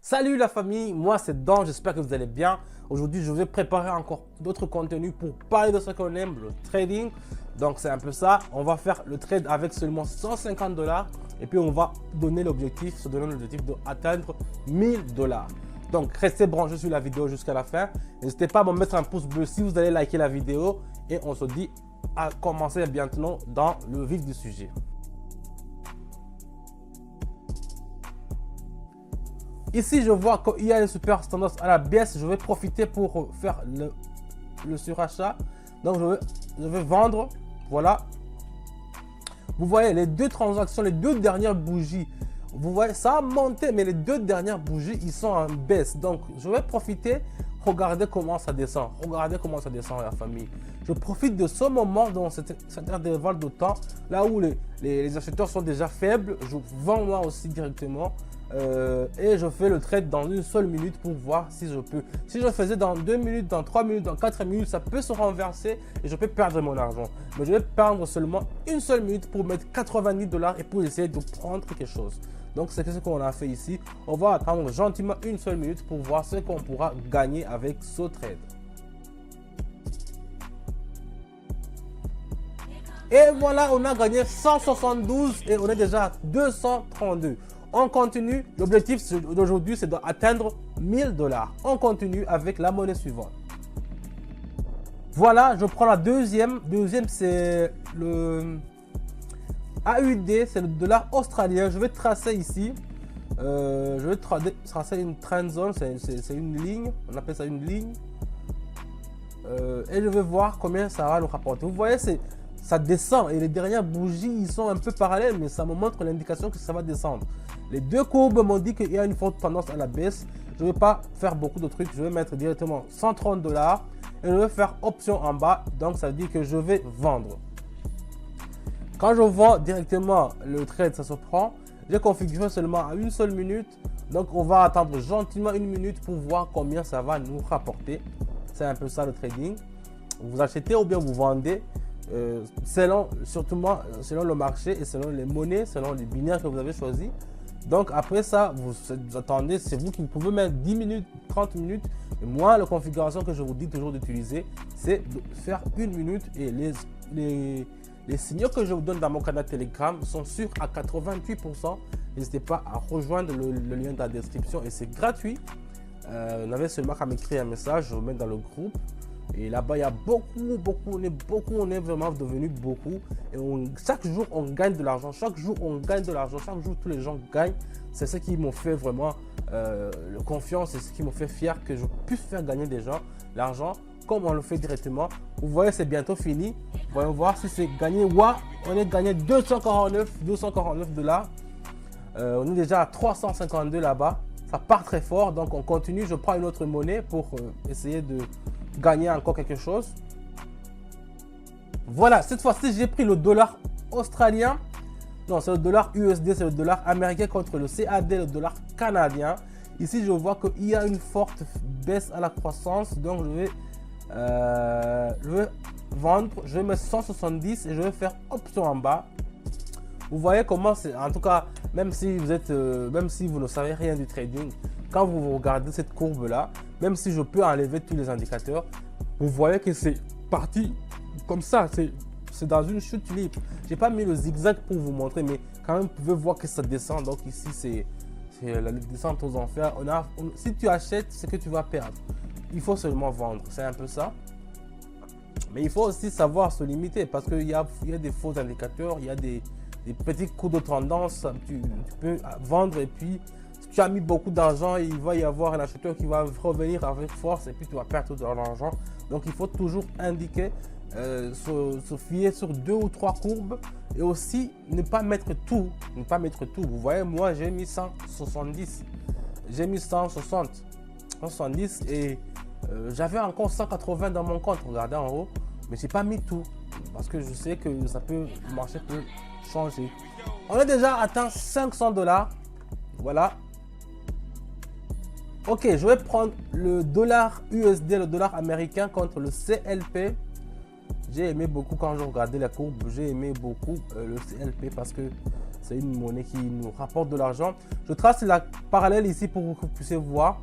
Salut la famille, moi c'est Dan, j'espère que vous allez bien. Aujourd'hui je vais préparer encore d'autres contenus pour parler de ce qu'on aime, le trading. Donc c'est un peu ça, on va faire le trade avec seulement 150 $ et puis on va donner l'objectif, se donner l'objectif d'atteindre 1000 $. Donc restez branchés sur la vidéo jusqu'à la fin. N'hésitez pas à me mettre un pouce bleu si vous allez liker la vidéo et on se dit à commencer maintenant dans le vif du sujet. Ici, je vois qu'il y a une super tendance à la baisse. Je vais profiter pour faire le surachat. Donc, je vais vendre. Voilà. Vous voyez, les deux transactions, les deux dernières bougies. Vous voyez, ça a monté, mais les deux dernières bougies, ils sont en baisse. Donc, je vais profiter. Regardez comment ça descend. Regardez comment ça descend, la famille. Je profite de ce moment dans cet intervalle de temps, là où les acheteurs sont déjà faibles. Je vends moi aussi directement. Et je fais le trade dans une seule minute pour voir si je peux. Si je faisais dans 2 minutes, dans 3 minutes, dans 4 minutes, ça peut se renverser et je peux perdre mon argent. Mais je vais perdre seulement une seule minute pour mettre 90 $ et pour essayer de prendre quelque chose. Donc c'est ce qu'on a fait ici. On va attendre gentiment une seule minute pour voir ce qu'on pourra gagner avec ce trade. Et voilà, on a gagné 172 et on est déjà à 232. On continue, l'objectif d'aujourd'hui c'est d'atteindre 1000 $. On continue avec la monnaie suivante. Voilà, je prends la deuxième. Deuxième c'est le AUD, c'est le dollar australien. Je vais tracer ici. Je vais tracer une trend zone, c'est une ligne. On appelle ça une ligne. Et je vais voir combien ça va nous rapporter. Vous voyez, ça descend et les dernières bougies ils sont un peu parallèles, mais ça me montre l'indication que ça va descendre. Les deux courbes m'ont dit qu'il y a une forte tendance à la baisse. Je ne vais pas faire beaucoup de trucs, je vais mettre directement 130 $ et je vais faire option en bas, donc ça veut dire que je vais vendre. Quand je vends directement, le trade ça se prend. J'ai configuré seulement à une seule minute, donc on va attendre gentiment une minute pour voir combien ça va nous rapporter. C'est un peu ça le trading. Vous achetez ou bien vous vendez. Selon le marché et selon les monnaies, selon les binaires que vous avez choisi. Donc après ça, vous attendez, c'est vous qui pouvez mettre 10 minutes, 30 minutes. Et moi, la configuration que je vous dis toujours d'utiliser, c'est de faire une minute. Et les signaux que je vous donne dans mon canal Telegram sont sûrs à 88%. N'hésitez pas à rejoindre le lien dans la description et c'est gratuit. Vous n'avez seulement qu'à m'écrire un message, je vous mets dans le groupe. Et là-bas, il y a on est vraiment devenu beaucoup. Et chaque jour, on gagne de l'argent. Chaque jour, on gagne de l'argent. Chaque jour, tous les gens gagnent. C'est ce qui m'a fait vraiment confiance. C'est ce qui m'a fait fier que je puisse faire gagner des gens l'argent comme on le fait directement. Vous voyez, c'est bientôt fini. Voyons voir si c'est gagné. Ouah, on est gagné 249 $. On est déjà à 352 là-bas. Ça part très fort. Donc, on continue. Je prends une autre monnaie pour essayer de gagner encore quelque chose. Voilà, cette fois-ci j'ai pris le dollar australien. Non, c'est le dollar USD, c'est le dollar américain contre le CAD, le dollar canadien. Ici je vois qu'il y a une forte baisse à la croissance, donc je vais vendre, je vais mettre 170 et je vais faire option en bas. Vous voyez comment c'est, en tout cas, même si vous ne savez rien du trading, quand vous regardez cette courbe là, même si je peux enlever tous les indicateurs, vous voyez que c'est parti comme ça, c'est dans une chute libre. J'ai pas mis le zigzag pour vous montrer, mais quand même vous pouvez voir que ça descend. Donc ici c'est la descente aux enfers. Si tu achètes, c'est que tu vas perdre. Il faut seulement vendre, c'est un peu ça. Mais il faut aussi savoir se limiter parce qu'il y a des faux indicateurs, il y a des petits coups de tendance. Tu peux vendre et puis si tu as mis beaucoup d'argent, il va y avoir un acheteur qui va revenir avec force et puis tu vas perdre tout ton argent. Donc il faut toujours indiquer, se fier sur 2 ou 3 courbes et aussi ne pas mettre tout. Vous voyez, moi j'ai mis 170, j'ai mis 170 et j'avais encore 180 dans mon compte. Regardez en haut, mais j'ai pas mis tout parce que je sais que ça peut, le marché peut changer. On a déjà atteint 500 $. Voilà. Ok, je vais prendre le dollar USD, le dollar américain contre le CLP. J'ai aimé beaucoup quand je regardais la courbe, j'ai aimé beaucoup le CLP parce que C'est une monnaie qui nous rapporte de l'argent. Je trace la parallèle ici pour que vous puissiez voir.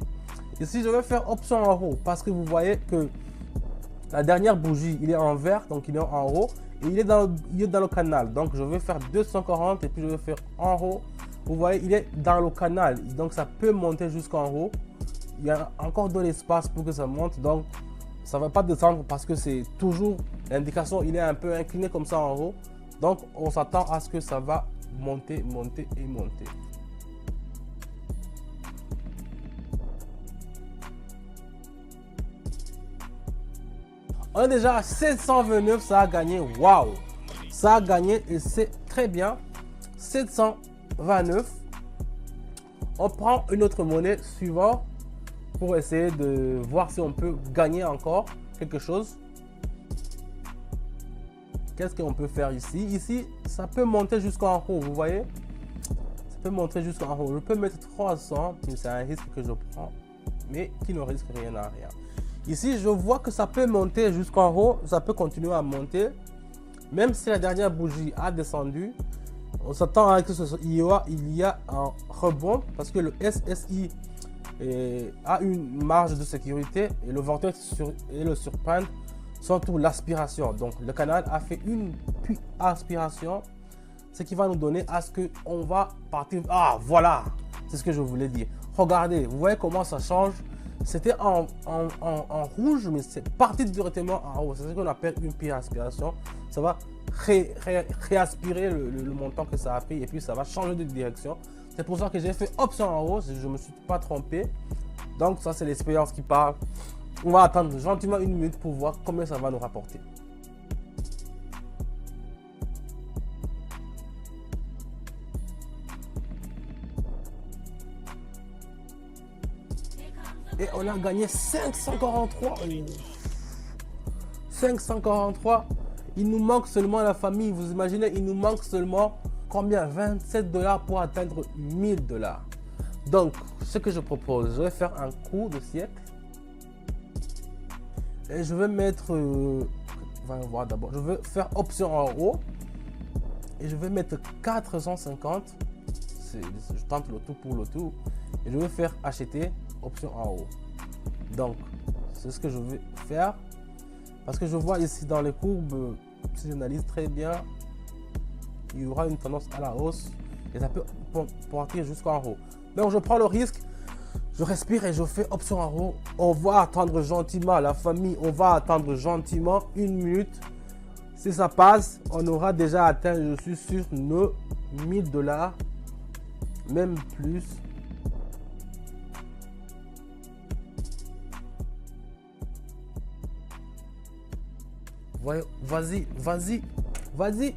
Ici, je vais faire option en haut parce que vous voyez que la dernière bougie, il est en vert, donc il est en haut. Et il est dans le canal. Donc, je vais faire 240 et puis je vais faire en haut. Vous voyez, il est dans le canal. Donc, ça peut monter jusqu'en haut. Il y a encore de l'espace pour que ça monte. Donc, ça ne va pas descendre parce que c'est toujours l'indication. Il est un peu incliné comme ça en haut. Donc, on s'attend à ce que ça va monter, monter et monter. On est déjà à 729, ça a gagné. Waouh! Ça a gagné et c'est très bien. 729. On prend une autre monnaie suivante pour essayer de voir si on peut gagner encore quelque chose. Qu'est-ce qu'on peut faire ici? Ici, ça peut monter jusqu'en haut, vous voyez? Ça peut monter jusqu'en haut. Je peux mettre 300, c'est un risque que je prends, mais qui ne risque rien à rien. Ici, je vois que ça peut monter jusqu'en haut, ça peut continuer à monter. Même si la dernière bougie a descendu, on s'attend à ce qu'il y a un rebond parce que le SSI a une marge de sécurité et le vortex et le surprendre surtout l'aspiration. Donc le canal a fait une aspiration, ce qui va nous donner à ce que on va partir. Ah voilà, c'est ce que je voulais dire. Regardez, vous voyez comment ça change. C'était en rouge, mais c'est parti directement en haut. C'est ce qu'on appelle une pire aspiration. Ça va réaspirer le montant que ça a pris et puis ça va changer de direction. C'est pour ça que j'ai fait option en haut. Je ne me suis pas trompé. Donc ça, c'est l'expérience qui parle. On va attendre gentiment une minute pour voir combien ça va nous rapporter. Et on a gagné 543. 543. Il nous manque seulement la famille. Vous imaginez, il nous manque seulement combien? 27 $ pour atteindre 1000 $. Donc, ce que je propose, je vais faire un coup de siècle. Et je vais mettre... on va voir d'abord. Je vais faire option en haut. Et je vais mettre 450. Je tente le tout pour le tout. Et je vais faire acheter option en haut. Donc, c'est ce que je vais faire. Parce que je vois ici dans les courbes, si j'analyse très bien, il y aura une tendance à la hausse. Et ça peut partir jusqu'en haut. Donc, je prends le risque. Je respire et je fais option en haut. On va attendre gentiment la famille. On va attendre gentiment une minute. Si ça passe, on aura déjà atteint, je suis sûr, nos 1000 $. Même plus. Vas-y, vas-y, vas-y.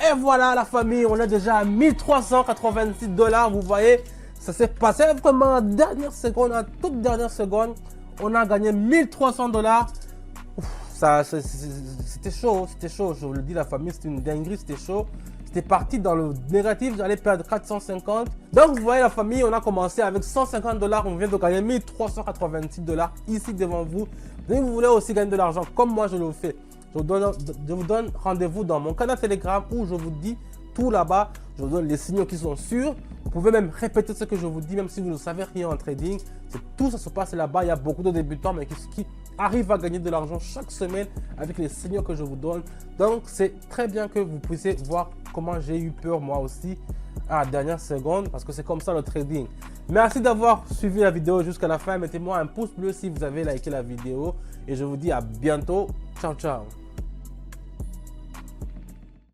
Et voilà la famille, on est déjà à 1386 $. Vous voyez, ça s'est passé vraiment en dernière seconde, en toute dernière seconde. On a gagné 1300 $. C'était chaud, c'était chaud. Je vous le dis, la famille, c'était une dinguerie, c'était chaud. C'était parti dans le négatif, j'allais perdre 450. Donc, vous voyez la famille, on a commencé avec 150 $. On vient de gagner 1386 $ ici devant vous. Si vous voulez aussi gagner de l'argent comme moi je le fais, je vous donne rendez-vous dans mon canal Telegram où je vous dis tout là-bas. Je vous donne les signaux qui sont sûrs. Vous pouvez même répéter ce que je vous dis, même si vous ne savez rien en trading. Tout ça se passe là-bas. Il y a beaucoup de débutants, mais qui arrivent à gagner de l'argent chaque semaine avec les signaux que je vous donne. Donc, c'est très bien que vous puissiez voir comment j'ai eu peur moi aussi à la dernière seconde, parce que c'est comme ça le trading. Merci d'avoir suivi la vidéo jusqu'à la fin. Mettez-moi un pouce bleu si vous avez liké la vidéo. Et je vous dis à bientôt. Ciao, ciao.